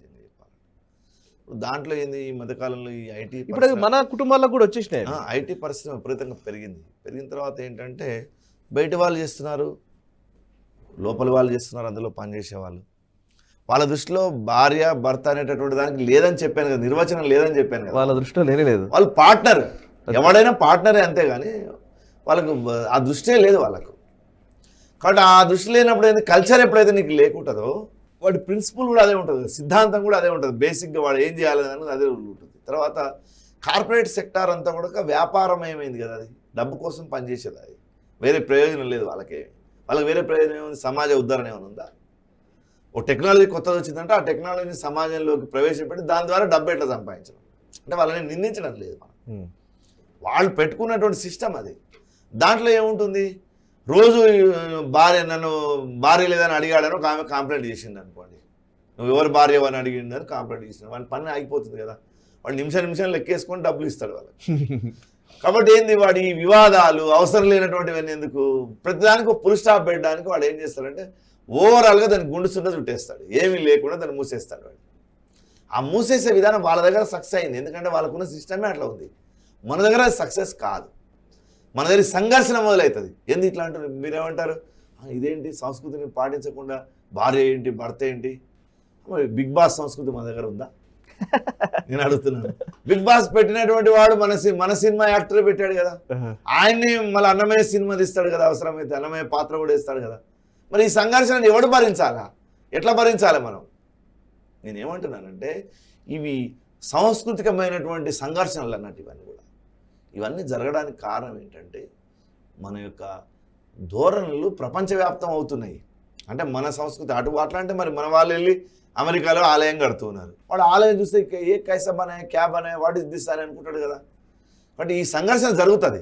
[SPEAKER 2] దాంట్లో ఏంది, ఈ మధ్యకాలంలో ఈ ఐటీ
[SPEAKER 1] ఇప్పుడు మన కుటుంబాల్లో కూడా వచ్చేసినాయి.
[SPEAKER 2] ఐటీ పరిశ్రమ విపరీతంగా పెరిగిన తర్వాత ఏంటంటే బయట వాళ్ళు చేస్తున్నారు, లోపల వాళ్ళు చేస్తున్నారు, అందులో పనిచేసే వాళ్ళు. వాళ్ళ దృష్టిలో భార్య భర్త అనేటటువంటి దానికి లేదని చెప్పాను కదా, నిర్వచనం లేదని చెప్పాను కదా.
[SPEAKER 1] వాళ్ళ దృష్టిలో లేదు.
[SPEAKER 2] వాళ్ళు పార్ట్నర్, ఎవడైనా పార్ట్నరే, అంతేగాని వాళ్ళకు ఆ దృష్టే లేదు వాళ్ళకు. కాబట్టి ఆ దృష్టి లేనప్పుడు ఏంటి, కల్చర్ ఎప్పుడైతే నీకు లేకుంటుందో వాడి ప్రిన్సిపల్ కూడా అదే ఉంటుంది, సిద్ధాంతం కూడా అదే ఉంటుంది. బేసిక్గా వాడు ఏం చేయాలి అనేది అదే ఉంటుంది. తర్వాత కార్పొరేట్ సెక్టార్ అంతా కూడా వ్యాపారం ఏమైంది కదా, అది డబ్బు కోసం పనిచేసేది. అది వేరే ప్రయోజనం లేదు వాళ్ళకి వేరే ప్రయోజనం ఏముంది? సమాజ ఉద్ధరణ ఏమైనా ఉందా? ఓ టెక్నాలజీ కొత్తది వచ్చిందంటే ఆ టెక్నాలజీని సమాజంలోకి ప్రవేశపెట్టి దాని ద్వారా డబ్బు ఎట్లా సంపాదించడం, అంటే వాళ్ళని నిందించడం లేదు. వాళ్ళు పెట్టుకున్నటువంటి సిస్టమ్ అది. దాంట్లో ఏముంటుంది, రోజు నన్ను భార్య లేదని అడిగాడని ఒక ఆమె కంప్లైంట్ చేసింది అనుకోండి, నువ్వు ఎవరు భార్య అని అడిగిందని కంప్లైంట్ చేసిన వాడి పని ఆగిపోతుంది కదా. వాడు నిమిషం లెక్కేసుకొని డబ్బులు ఇస్తాడు వాళ్ళకి. కాబట్టి ఏంది, వాడి వివాదాలు అవసరం లేనటువంటివన్నీ ఎందుకు, ప్రతిదానికి ఒక ఫుల్ స్టాప్ పెట్టడానికి వాడు ఏం చేస్తాడంటే ఓవరాల్గా దాన్ని గుండు సున్న చుట్టేస్తాడు, ఏమీ లేకుండా దాన్ని మూసేస్తాడు. వాడు ఆ మూసేసే విధానం వాళ్ళ దగ్గర సక్సెస్ అయింది, ఎందుకంటే వాళ్ళకున్న సిస్టమే అట్లా ఉంది. మన దగ్గర సక్సెస్ కాదు, మన దగ్గర సంఘర్షణ మొదలవుతుంది. ఎందుకు ఇట్లా అంటారు, మీరేమంటారు, ఇదేంటి సంస్కృతిని పాటించకుండా భార్య ఏంటి భర్త ఏంటి, మరి బిగ్ బాస్ సంస్కృతి మన దగ్గర ఉందా? నేను అడుగుతున్నాను. బిగ్ బాస్ పెట్టినటువంటి వాడు మన సినిమా యాక్టర్ పెట్టాడు కదా, ఆయన్ని మళ్ళీ అన్నమయ్య సినిమా తీస్తాడు కదా, అవసరమైతే అన్నమయ్య పాత్ర కూడా ఇస్తాడు కదా. మరి ఈ సంఘర్షణ ఎవడు భరించాలా, ఎట్లా భరించాలి మనం? నేనేమంటున్నానంటే ఇవి సాంస్కృతికమైనటువంటి సంఘర్షణలు అన్నట్టు ఇవన్నీ కూడా. ఇవన్నీ జరగడానికి కారణం ఏంటంటే మన యొక్క ధోరణులు ప్రపంచవ్యాప్తం అవుతున్నాయి. అంటే మన సంస్కృతి అట్లా అంటే మరి మన వాళ్ళు వెళ్ళి అమెరికాలో ఆలయం కడుతున్నారు, వాడు ఆలయం చూస్తే ఏ కైసా బనాయ్ క్యా బనాయ్ వాట్ ఇస్ దిస్ అని అనుకుంటాడు కదా. కాబట్టి ఈ సంఘర్షణ జరుగుతుంది.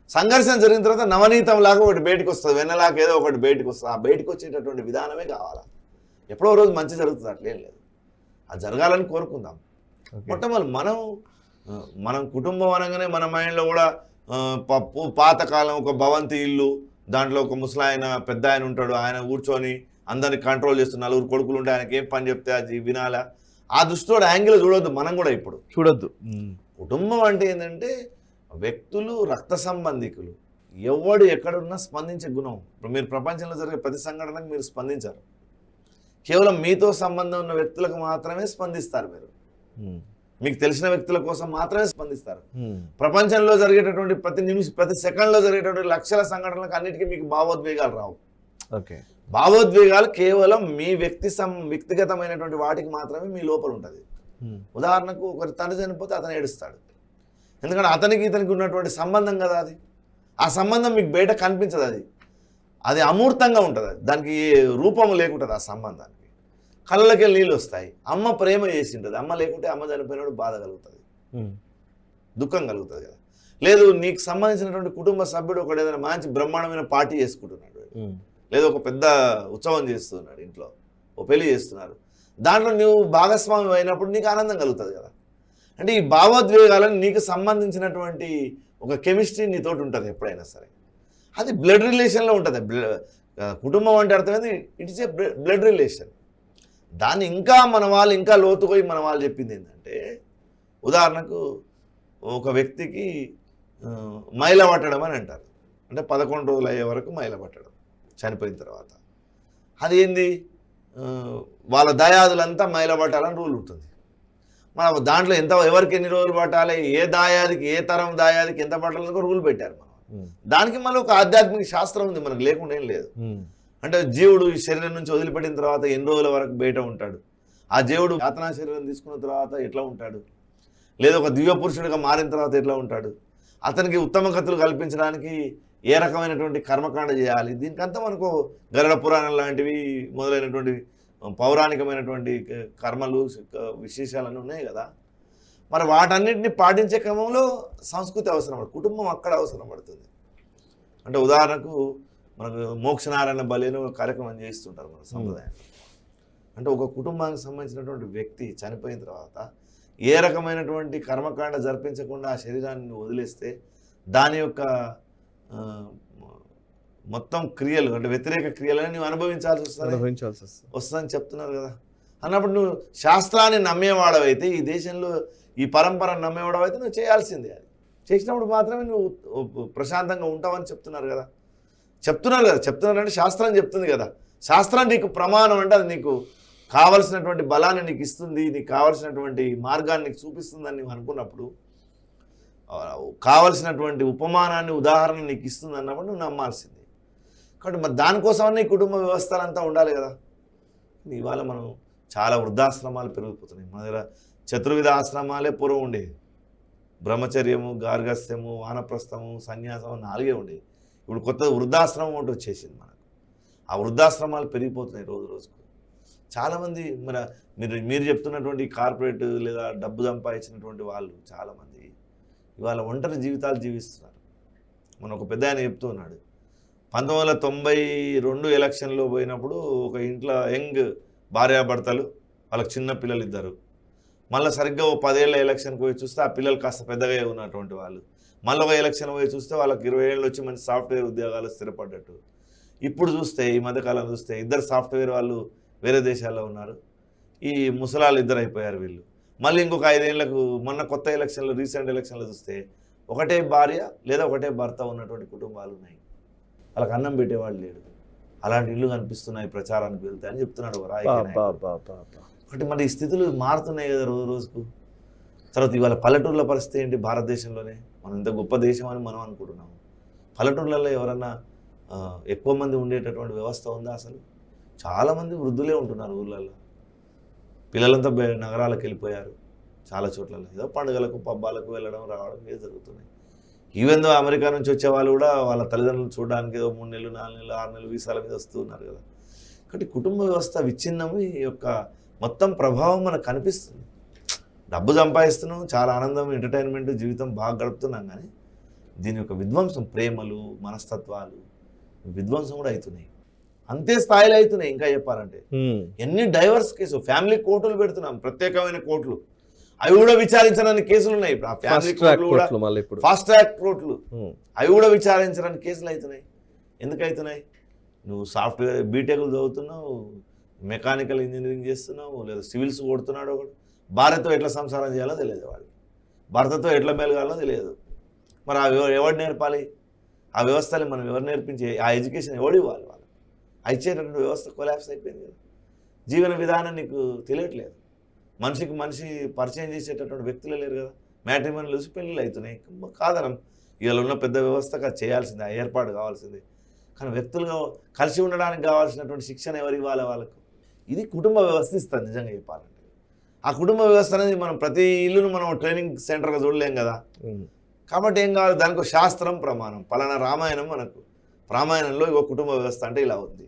[SPEAKER 2] సంఘర్షణ జరిగిన తర్వాత నవనీతం లాగా ఒకటి బయటకు వస్తుంది, వెన్నలాగా ఏదో ఒకటి బయటకు వస్తుంది. ఆ బయటకు వచ్చేటటువంటి విధానమే కావాలా. ఎప్పుడో రోజు మంచి జరుగుతుంది, అట్లేం లేదు. అది జరగాలని కోరుకుందాం. మొట్టమొదటి మనం కుటుంబం అనగానే మన మైండ్లో కూడా పాతకాలం ఒక భవంతి ఇల్లు, దాంట్లో ఒక ముసలాయన పెద్ద ఆయన ఉంటాడు, ఆయన కూర్చొని అందరిని కంట్రోల్ చేస్తున్న నలుగురు కొడుకులు ఉంటే ఆయనకి ఏం పని చెప్తే అది వినాలా. ఆ దృష్టితో యాంగిల్ చూడొద్దు, మనం కూడా ఇప్పుడు
[SPEAKER 1] చూడొద్దు.
[SPEAKER 2] కుటుంబం అంటే ఏంటంటే వ్యక్తులు, రక్త సంబంధికులు, ఎవడు ఎక్కడున్నా స్పందించే గుణం. ఇప్పుడు మీరు ప్రపంచంలో జరిగే ప్రతి సంఘటనకు మీరు స్పందించారు, కేవలం మీతో సంబంధం ఉన్న వ్యక్తులకు మాత్రమే స్పందిస్తారు. మీరు మీకు తెలిసిన వ్యక్తుల కోసం మాత్రమే స్పందిస్తారు. ప్రపంచంలో జరిగేటటువంటి ప్రతి సెకండ్లో జరిగేటటువంటి లక్షల సంఘటనలకు అన్నిటికీ మీకు భావోద్వేగాలు రావు.
[SPEAKER 1] ఓకే,
[SPEAKER 2] భావోద్వేగాలు కేవలం మీ వ్యక్తిగతమైనటువంటి వాటికి మాత్రమే మీ లోపల ఉంటుంది. ఉదాహరణకు ఒకరి తండ్రి చనిపోతే అతను ఏడుస్తాడు, ఎందుకంటే అతనికి ఇతనికి ఉన్నటువంటి సంబంధం కదా అది. ఆ సంబంధం మీకు బయట కనిపించదు, అది అమూర్తంగా ఉంటుంది, దానికి రూపం లేకుంటుంది. ఆ సంబంధానికి కళ్ళకి నీళ్ళు వస్తాయి. అమ్మ ప్రేమ చేసి ఉంటుంది, అమ్మ లేకుంటే అమ్మ చనిపోయినప్పుడు బాధ కలుగుతుంది, దుఃఖం కలుగుతుంది కదా. లేదు, నీకు సంబంధించినటువంటి కుటుంబ సభ్యుడు ఒకటి ఏదైనా మంచి బ్రహ్మాండమైన పార్టీ చేసుకుంటున్నాడు, లేదా ఒక పెద్ద ఉత్సవం చేస్తున్నాడు, ఇంట్లో ఓ పెళ్లి చేస్తున్నారు, దాంట్లో నువ్వు భాగస్వామి అయినప్పుడు నీకు ఆనందం కలుగుతుంది కదా. అంటే ఈ భావోద్వేగాలను నీకు సంబంధించినటువంటి ఒక కెమిస్ట్రీ నీతోటి ఉంటుంది ఎప్పుడైనా సరే. అది బ్లడ్ రిలేషన్లో ఉంటుంది. కుటుంబం అంటే అర్థమైంది, ఇట్స్ ఏ బ్లడ్ రిలేషన్. దాన్ని ఇంకా మన వాళ్ళు ఇంకా లోతుపోయి మన వాళ్ళు చెప్పింది ఏంటంటే, ఉదాహరణకు ఒక వ్యక్తికి మైల పట్టడం అని అంటారు. అంటే 11 రోజులు అయ్యే వరకు మైల పట్టడం చనిపోయిన తర్వాత. అది ఏంది, వాళ్ళ దయాదులంతా మైల పట్టాలని రూల్ ఉంటుంది. మన దాంట్లో ఎవరికి ఎన్ని రోజులు పట్టాలి, ఏ దాయాదికి ఏ తరం దాయాదికి ఎంత పట్టాలని రూల్ పెట్టారు మనం. దానికి మళ్ళీ ఒక ఆధ్యాత్మిక శాస్త్రం ఉంది, మనకు లేకుండా ఏం లేదు. అంటే జీవుడు ఈ శరీరం నుంచి వదిలిపెట్టిన తర్వాత ఎన్ని రోజుల వరకు బయట ఉంటాడు, ఆ జీవుడు యాతనా శరీరం తీసుకున్న తర్వాత ఎట్లా ఉంటాడు, లేదా ఒక దివ్య పురుషుడిగా మారిన తర్వాత ఎట్లా ఉంటాడు, అతనికి ఉత్తమ గతులు కల్పించడానికి ఏ రకమైనటువంటి కర్మకాండ చేయాలి. దీనికంతా మనకు గరుడ పురాణం లాంటివి మొదలైనటువంటి పౌరాణికమైనటువంటి కర్మలు విశేషాలన్నీ ఉన్నాయి కదా. మరి వాటన్నిటిని పాటించే క్రమంలో సంస్కృతి అవసరం పడుతుంది, కుటుంబం అక్కడ అవసరం పడుతుంది. అంటే ఉదాహరణకు మనకు మోక్షనారాయణ బలిని ఒక కార్యక్రమం చేస్తుంటారు మన సంప్రదాయం. అంటే ఒక కుటుంబానికి సంబంధించినటువంటి వ్యక్తి చనిపోయిన తర్వాత ఏ రకమైనటువంటి కర్మకాండ జరిపించకుండా ఆ శరీరాన్ని వదిలేస్తే దాని యొక్క మొత్తం క్రియలు, అంటే వ్యతిరేక క్రియలని నువ్వు అనుభవించాల్సి వస్తుందని చెప్తున్నారు కదా. అన్నప్పుడు నువ్వు శాస్త్రాన్ని నమ్మేవాడవైతే, ఈ దేశంలో ఈ పరంపరను నమ్మేవాడవైతే నువ్వు చేయాల్సిందే. అది చేసినప్పుడు మాత్రమే నువ్వు ప్రశాంతంగా ఉంటావని చెప్తున్నారు కదా. చెప్తున్నారంటే శాస్త్రం చెప్తుంది కదా. శాస్త్రం నీకు ప్రమాణం అంటే అది నీకు కావలసినటువంటి బలాన్ని నీకు ఇస్తుంది, నీకు కావలసినటువంటి మార్గాన్ని నీకు చూపిస్తుందని నువ్వు అనుకున్నప్పుడు, కావలసినటువంటి ఉపమానాన్ని ఉదాహరణ నీకు ఇస్తుంది అన్నప్పుడు నువ్వు నమ్మాల్సింది. కాబట్టి మరి దానికోసమన్నా ఈ కుటుంబ వ్యవస్థలంతా ఉండాలి కదా. ఇవాళ మనం చాలా వృద్ధాశ్రమాలు పెరిగిపోతున్నాయి. మన దగ్గర చతుర్విధ ఆశ్రమాలే పూర్వం ఉండేవి. బ్రహ్మచర్యము, గార్గస్థ్యము, వానప్రస్థము, సన్యాసము 4 ఉండేవి. ఇప్పుడు కొత్త వృద్ధాశ్రమం ఒకటి వచ్చేసింది మనకు. ఆ వృద్ధాశ్రమాలు పెరిగిపోతున్నాయి రోజు రోజుకు. చాలామంది మీరు చెప్తున్నటువంటి కార్పొరేట్ లేదా డబ్బు సంపాదించినటువంటి వాళ్ళు చాలామంది ఇవాళ ఒంటరి జీవితాలు జీవిస్తున్నారు. మన ఒక పెద్ద ఆయన చెప్తూ ఉన్నాడు, 1992 ఎలక్షన్లో పోయినప్పుడు ఒక ఇంట్లో యంగ్ భార్యాభర్తలు, వాళ్ళకి చిన్న పిల్లలు 2. మళ్ళీ సరిగ్గా ఓ 10 ఏళ్ళ ఎలక్షన్కి పోయి చూస్తే ఆ పిల్లలు కాస్త పెద్దగా ఉన్నటువంటి వాళ్ళు. మళ్ళీ ఒక ఎలక్షన్ పోయి చూస్తే వాళ్ళకి 20 ఏళ్ళు వచ్చి మంచి సాఫ్ట్వేర్ ఉద్యోగాలు స్థిరపడ్డట్టు. ఇప్పుడు చూస్తే ఈ మధ్యకాలం చూస్తే 2 సాఫ్ట్వేర్ వాళ్ళు వేరే దేశాల్లో ఉన్నారు. ఈ ముసలాళ్ళు 2 అయిపోయారు వీళ్ళు. మళ్ళీ ఇంకొక 5 ఏళ్లకు మొన్న కొత్త ఎలక్షన్లో, రీసెంట్ ఎలక్షన్లో చూస్తే ఒకటే భార్య లేదా ఒకటే భర్త ఉన్నటువంటి కుటుంబాలు ఉన్నాయి. వాళ్ళకి అన్నం పెట్టేవాళ్ళు లేడు. అలాంటి ఇల్లు కనిపిస్తున్నాయి ప్రచారానికి వెళ్తే అని చెప్తున్నాడు. ఒకటి మరి ఈ స్థితులు మారుతున్నాయి కదా రోజు రోజుకు. తర్వాత ఇవాళ పల్లెటూర్ల పరిస్థితి ఏంటి? భారతదేశంలోనే మనం ఇంత గొప్ప దేశం అని మనం అనుకుంటున్నాము. పల్లెటూర్లలో ఎవరన్నా ఎక్కువ మంది ఉండేటటువంటి వ్యవస్థ ఉందా అసలు? చాలామంది వృద్ధులే ఉంటున్నారు ఊళ్ళల్లో. పిల్లలంతా నగరాలకు వెళ్ళిపోయారు. చాలా చోట్ల ఏదో పండుగలకు పబ్బాలకు వెళ్ళడం రావడం ఇవే జరుగుతున్నాయి. ఈవెన్ దో అమెరికా నుంచి వచ్చే వాళ్ళు కూడా వాళ్ళ తల్లిదండ్రులు చూడడానికి ఏదో 3 నెలలు 4 నెలలు 6 నెలలు వీసాల మీద వస్తూ ఉన్నారు కదా. కాబట్టి కుటుంబ వ్యవస్థ విచ్ఛిన్నము ఈ యొక్క మొత్తం ప్రభావం మనకు కనిపిస్తుంది. డబ్బు సంపాదిస్తున్నాం, చాలా ఆనందం, ఎంటర్టైన్మెంట్, జీవితం బాగా గడుపుతున్నాం, కానీ దీని యొక్క విధ్వంసం, ప్రేమలు, మనస్తత్వాలు విధ్వంసం కూడా అవుతున్నాయి. అంతే స్థాయిలో అవుతున్నాయి. ఇంకా చెప్పాలంటే ఎన్ని డైవర్స్ కేసు, ఫ్యామిలీ కోర్టులు పెడుతున్నాం, ప్రత్యేకమైన కోర్టులు, అవి కూడా విచారించడానికి కేసులు ఉన్నాయి. ఇప్పుడు ఆ ఫ్యామిలీ కోర్టులు కూడా ఫాస్ట్ ట్రాక్ కోర్టులు, అవి కూడా విచారించడానికి కేసులు అవుతున్నాయి. ఎందుకు అవుతున్నాయి? నువ్వు సాఫ్ట్వేర్ బీటెక్లు చదువుతున్నావు, మెకానికల్ ఇంజనీరింగ్ చేస్తున్నావు, లేదా సివిల్స్ కొడుతున్నాడు ఒకడు, భార్యతో ఎట్లా సంసారం చేయాలో తెలియదు వాడికి, భర్తతో ఎట్లా మెలగాలో తెలియదు. మరి ఆ ఎవరు నేర్పాలి? ఆ వ్యవస్థని మనం ఎవరు నేర్పించి ఆ ఎడ్యుకేషన్ ఎవడు ఇవ్వాలి? వాళ్ళు ఇచ్చేటటువంటి వ్యవస్థ కొలాప్స్ అయిపోయింది కదా. జీవన విధానం నీకు తెలియట్లేదు. మనిషికి మనిషి పరిచయం చేసేటటువంటి వ్యక్తులే లేరు కదా. మ్యాట్రిమోనియల్ చూసి పెళ్ళిళ్ళు అవుతున్నాయి. కాదనం, ఇవాళ ఉన్న పెద్ద వ్యవస్థగా చేయాల్సిందే, ఆ ఏర్పాటు కావాల్సిందే. కానీ వ్యక్తులుగా కలిసి ఉండడానికి కావాల్సినటువంటి శిక్షణ ఎవరు ఇవ్వాలి వాళ్ళకు? ఇది కుటుంబ వ్యవస్థ ఇస్తుంది నిజంగా చెప్పాలంటే. ఆ కుటుంబ వ్యవస్థ అనేది మనం ప్రతి ఇల్లును మనం ట్రైనింగ్ సెంటర్గా చూడలేం కదా. కాబట్టి ఏం కావాలి? దానికి ఒక శాస్త్రం, ప్రమాణం. పలానా రామాయణం, మనకు రామాయణంలో ఒక కుటుంబ వ్యవస్థ అంటే ఇలా ఉంది,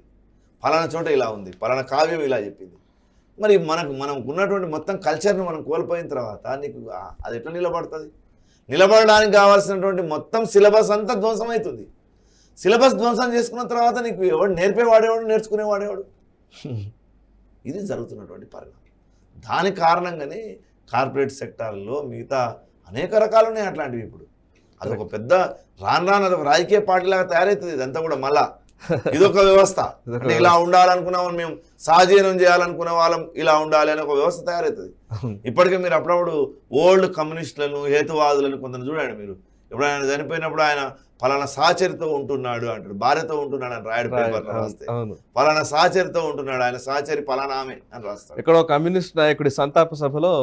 [SPEAKER 2] పలానా చోట ఇలా ఉంది, పలానా కావ్యం ఇలా చెప్పింది. మరి మనం ఉన్నటువంటి మొత్తం కల్చర్ను మనం కోల్పోయిన తర్వాత నీకు అది ఎట్లా నిలబడుతుంది? నిలబడడానికి కావాల్సినటువంటి మొత్తం సిలబస్ అంతా ధ్వంసం అవుతుంది. సిలబస్ ధ్వంసం చేసుకున్న తర్వాత నీకు ఎవడు నేర్పేవాడేవాడు, నేర్చుకునేవాడేవాడు? ఇది జరుగుతున్నటువంటి పరిణామం. దాని కారణంగానే కార్పొరేట్ సెక్టార్లో మిగతా అనేక రకాలు ఉన్నాయి అట్లాంటివి. ఇప్పుడు అదొక పెద్ద రాను అదొక రాజకీయ పార్టీలాగా తయారవుతుంది. ఇదంతా కూడా మళ్ళా ఇదొక వ్యవస్థ. అంటే ఇలా ఉండాలనుకున్నాం మేము, సహజీవనం చేయాలనుకునే వాళ్ళం ఇలా ఉండాలి అని ఒక వ్యవస్థ తయారవుతుంది. ఇప్పటికే మీరు అప్పుడప్పుడు ఓల్డ్ కమ్యూనిస్టులను, హేతువాదులను కొందరు చూడండి. మీరు ఎప్పుడైనా చనిపోయినప్పుడు ఆయన పలానా సహచరితో ఉంటున్నాడు అంటాడు, భార్యతో ఉంటున్నాడు అని రాయడు పేపర్లో రాస్తే. పలానా సహచరితో ఉంటున్నాడు, ఆయన సహచరి పలానా ఆమె అని రాస్తాడు.
[SPEAKER 1] ఇక్కడ కమ్యూనిస్ట్ నాయకుడి సంతాప సభలో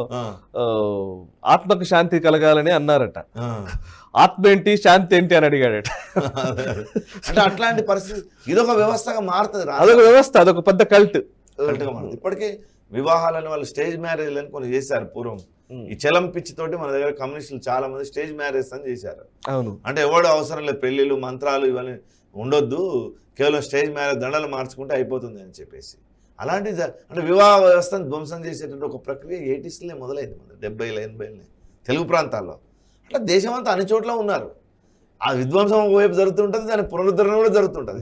[SPEAKER 1] ఆత్మకు శాంతి కలగాలని అన్నారట. ఆత్మ ఏంటి, శాంతి ఏంటి అని అడిగాడట.
[SPEAKER 2] అంటే అట్లాంటి పరిస్థితి ఇదొక వ్యవస్థగా మారుతుంది.
[SPEAKER 1] అదొక వ్యవస్థ, అదొక పెద్ద కల్ట్గా
[SPEAKER 2] మారుతుంది. ఇప్పటికే వివాహాలను వాళ్ళు స్టేజ్ మ్యారేజ్లను కొన్ని చేశారు. పూర్వం ఈ చలం పిచ్చి తోటి మన దగ్గర కమ్యూనిస్టులు చాలా మంది స్టేజ్ మ్యారేజ్ అని చేశారు.
[SPEAKER 1] అవును,
[SPEAKER 2] అంటే ఎవడు అవసరం లేదు, పెళ్లిళ్ళు మంత్రాలు ఇవన్నీ ఉండొద్దు, కేవలం స్టేజ్ మ్యారేజ్ దండలు మార్చుకుంటే అయిపోతుంది అని చెప్పేసి. అలాంటి అంటే వివాహ వ్యవస్థను ధ్వంసం చేసేటువంటి ఒక ప్రక్రియ 80స్లే మొదలైంది, మన 70ల 80ల తెలుగు ప్రాంతాల్లో. అట్లా దేశం అంతా అన్ని చోట్ల ఉన్నారు. ఆ విధ్వంసం ఒకవైపు జరుగుతుంటుంది, దాని పునరుద్ధరణ కూడా జరుగుతుంటది.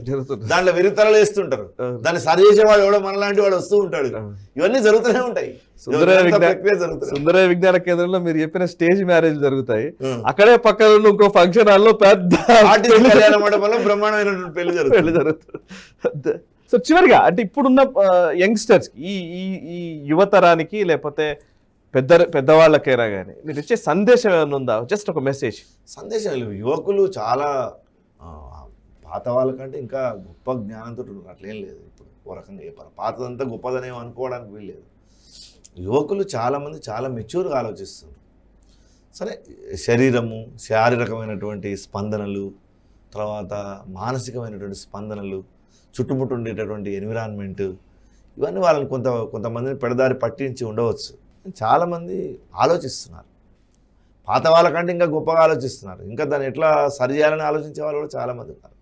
[SPEAKER 2] దాంట్లో విరితరలు వేస్తుంటారు, దాన్ని సరి చేసేవాడు ఎవడో మనలాంటి వాడు వస్తూ ఉంటాడు. ఇవన్నీ జరుగుతూనే ఉంటాయి.
[SPEAKER 1] సుందరయ్య విజ్ఞాన కేంద్రంలో మీరు చెప్పిన స్టేజ్ మ్యారేజ్ జరుగుతాయి. అక్కడే పక్కన ఉన్న ఇంకో ఫంక్షన్ హాల్ లో పెద్ద
[SPEAKER 2] కళ్యాణ మండపంలో బ్రహ్మాండమైనటువంటి పెళ్లి జరుగుతుంది.
[SPEAKER 1] సో చివరిగా అంటే ఇప్పుడున్న యంగ్స్టర్స్ ఈ యువతరానికి లేకపోతే పెద్దవాళ్ళకైనా కానీ మీరు ఇచ్చే సందేశం ఏమైనా ఉందా? జస్ట్ ఒక మెసేజ్.
[SPEAKER 2] సందేశం లేదు. యువకులు చాలా పాత వాళ్ళకంటే ఇంకా గొప్ప జ్ఞానంతో ఉన్నారు. అట్లేం లేదు. ఇప్పుడు ఓ రకంగా చెప్పాలి, పాతదంతా గొప్పదనేమో అనుకోవడానికి వీల్లేదు. యువకులు చాలామంది చాలా మెచ్యూర్గా ఆలోచిస్తున్నారు. సరే, శరీరము, శారీరకమైనటువంటి స్పందనలు, తర్వాత మానసికమైనటువంటి స్పందనలు, చుట్టుముట్టు ఉండేటటువంటి ఎన్విరాన్మెంట్, ఇవన్నీ వాళ్ళని కొంతమందిని పెడదారి పట్టించి ఉండవచ్చు. చాలామంది ఆలోచిస్తున్నారు. పాత వాళ్ళకంటే ఇంకా గొప్పగా ఆలోచిస్తున్నారు. ఇంకా దాన్ని ఎట్లా సరి చేయాలని ఆలోచించే వాళ్ళు కూడా చాలామంది ఉన్నారు.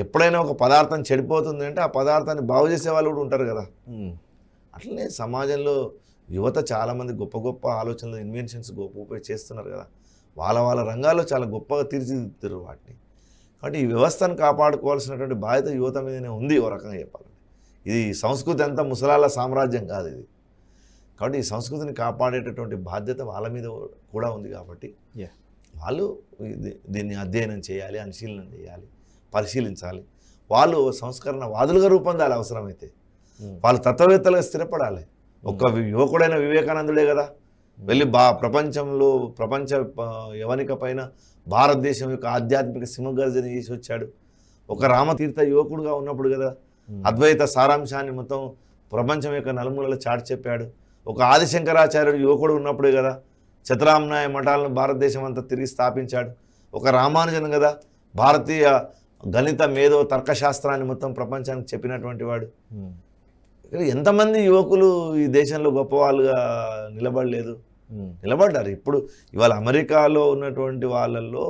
[SPEAKER 2] ఎప్పుడైనా ఒక పదార్థం చెడిపోతుంది అంటే ఆ పదార్థాన్ని బాగు చేసే వాళ్ళు కూడా ఉంటారు కదా. అట్లనే సమాజంలో యువత చాలామంది గొప్ప గొప్ప ఆలోచనలు, ఇన్వెన్షన్స్ గొప్ప చేస్తున్నారు కదా. వాళ్ళ రంగాల్లో చాలా గొప్పగా తీర్చిదిద్దుతారు వాటిని. కాబట్టి ఈ వ్యవస్థను కాపాడుకోవాల్సినటువంటి బాధ్యత యువత మీదనే ఉంది ఓ రకంగా చెప్పాలంటే. ఇది సంస్కృతి అంతా ముసలాళ్ళ సామ్రాజ్యం కాదు ఇది. కాబట్టి ఈ సంస్కృతిని కాపాడేటటువంటి బాధ్యత వాళ్ళ మీద కూడా ఉంది. కాబట్టి వాళ్ళు దీన్ని అధ్యయనం చేయాలి, అనుశీలన చేయాలి, పరిశీలించాలి. వాళ్ళు సంస్కరణవాదులుగా రూపొందాలి. అవసరమైతే వాళ్ళు తత్వవేత్తలుగా స్థిరపడాలి. ఒక్క యువకుడైన వివేకానందుడే కదా వెళ్ళి ప్రపంచ యవనిక పైన భారతదేశం యొక్క ఆధ్యాత్మిక సింహగర్జన చేసి వచ్చాడు. ఒక రామతీర్థ యువకుడుగా ఉన్నప్పుడు కదా అద్వైత సారాంశాన్ని మొత్తం ప్రపంచం యొక్క నలుమూలలో చాటి చెప్పాడు. ఒక ఆదిశంకరాచార్యుడు యువకుడు ఉన్నప్పుడే కదా చతురామ్నాయ మఠాలను భారతదేశం అంతా తిరిగి స్థాపించాడు. ఒక రామానుజన్ కదా భారతీయ గణిత మేధో తర్కశాస్త్రాన్ని మొత్తం ప్రపంచానికి చెప్పినటువంటి వాడు. ఇక్కడ ఎంతమంది యువకులు ఈ దేశంలో గొప్పవాళ్ళుగా నిలబడ్డారు. ఇప్పుడు ఇవాళ అమెరికాలో ఉన్నటువంటి వాళ్ళల్లో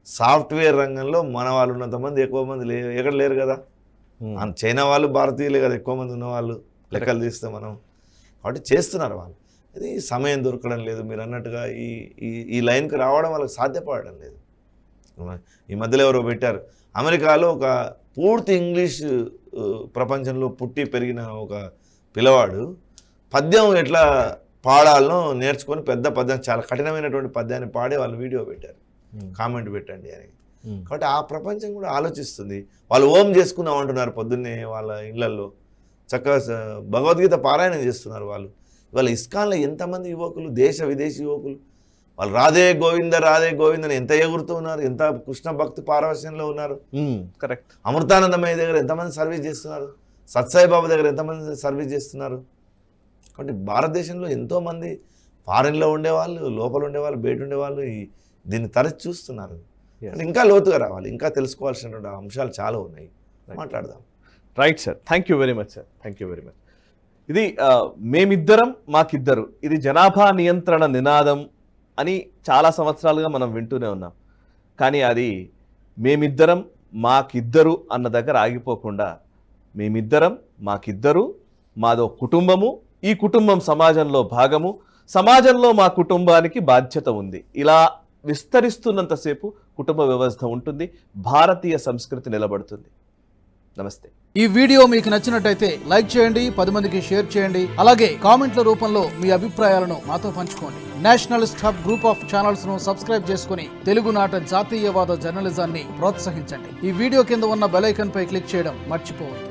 [SPEAKER 2] సాఫ్ట్వేర్ రంగంలో మన వాళ్ళు ఉన్నంతమంది ఎక్కువ మంది ఎక్కడ లేరు కదా. చైనా వాళ్ళు భారతీయులే కదా ఎక్కువ మంది ఉన్నవాళ్ళు లెక్కలు తీస్తే మనం. కాబట్టి చేస్తున్నారు వాళ్ళు. ఇది సమయం దొరకడం లేదు. మీరు అన్నట్టుగా ఈ లైన్కి రావడం వాళ్ళకి సాధ్యపడడం లేదు. ఈ మధ్యలో ఎవరో పెట్టారు, అమెరికాలో ఒక పూర్తి ఇంగ్లీష్ ప్రపంచంలో పుట్టి పెరిగిన ఒక పిల్లవాడు పద్యం ఎట్లా పాడాలనో నేర్చుకొని పెద్ద పద్యం, చాలా కఠినమైనటువంటి పద్యాన్ని పాడి వాళ్ళు వీడియో పెట్టారు, కామెంట్ పెట్టండి అని. కాబట్టి ఆ ప్రపంచం కూడా ఆలోచిస్తుంది. వాళ్ళు ఓం చేసుకుందాం అంటున్నారు పొద్దున్నే వాళ్ళ ఇళ్లలో, చక్కగా భగవద్గీత పారాయణం చేస్తున్నారు వాళ్ళు. ఇవాళ ఇస్కాన్లో ఎంతమంది యువకులు, దేశ విదేశీ యువకులు, వాళ్ళు రాధే గోవింద అని ఎంత ఎగురుతూ ఉన్నారు, ఎంత కృష్ణ భక్తి పారవశ్యంలో ఉన్నారు.
[SPEAKER 1] కరెక్ట్.
[SPEAKER 2] అమృతానందమయ్య దగ్గర ఎంతమంది సర్వీస్ చేస్తున్నారు, సత్సాయి బాబా దగ్గర ఎంతమంది సర్వీస్ చేస్తున్నారు. కాబట్టి భారతదేశంలో ఎంతోమంది ఫారిన్లో ఉండేవాళ్ళు, లోపల ఉండేవాళ్ళు, బయట ఉండేవాళ్ళు దీన్ని తరచి చూస్తున్నారు. ఇంకా లోతుగా రావాలి, ఇంకా తెలుసుకోవాల్సినటువంటి అంశాలు చాలా ఉన్నాయి, మాట్లాడదాం.
[SPEAKER 1] Right sir, thank you very much sir, thank you very much. ఇది మేమిద్దరం మాకిద్దరు, ఇది జనాభా నియంత్రణ నినాదం అని చాలా సంవత్సరాలుగా మనం వింటూనే ఉన్నాం. కానీ అది మేమిద్దరం మాకిద్దరు అన్న దగ్గర ఆగిపోకుండా మేమిద్దరం మాకిద్దరు, మాదో కుటుంబము, ఈ కుటుంబం సమాజంలో భాగము, సమాజంలో మా కుటుంబానికి బాధ్యత ఉంది, ఇలా విస్తరిస్తున్నంతసేపు కుటుంబ వ్యవస్థ ఉంటుంది, భారతీయ సంస్కృతి నిలబడుతుంది. నమస్తే.
[SPEAKER 3] ఈ వీడియో మీకు నచ్చినట్టయితే లైక్ చేయండి, 10 మందికి షేర్ చేయండి. అలాగే కామెంట్ల రూపంలో మీ అభిప్రాయాలను మాతో పంచుకోండి. Nationalist hub group of channels ను సబ్స్క్రైబ్ చేసుకుని తెలుగునాట జాతీయవాద జర్నలిజాన్ని ప్రోత్సహించండి. ఈ వీడియో కింద ఉన్న బెల్ ఐకాన్ పై క్లిక్ చేయడం మర్చిపోవద్దు.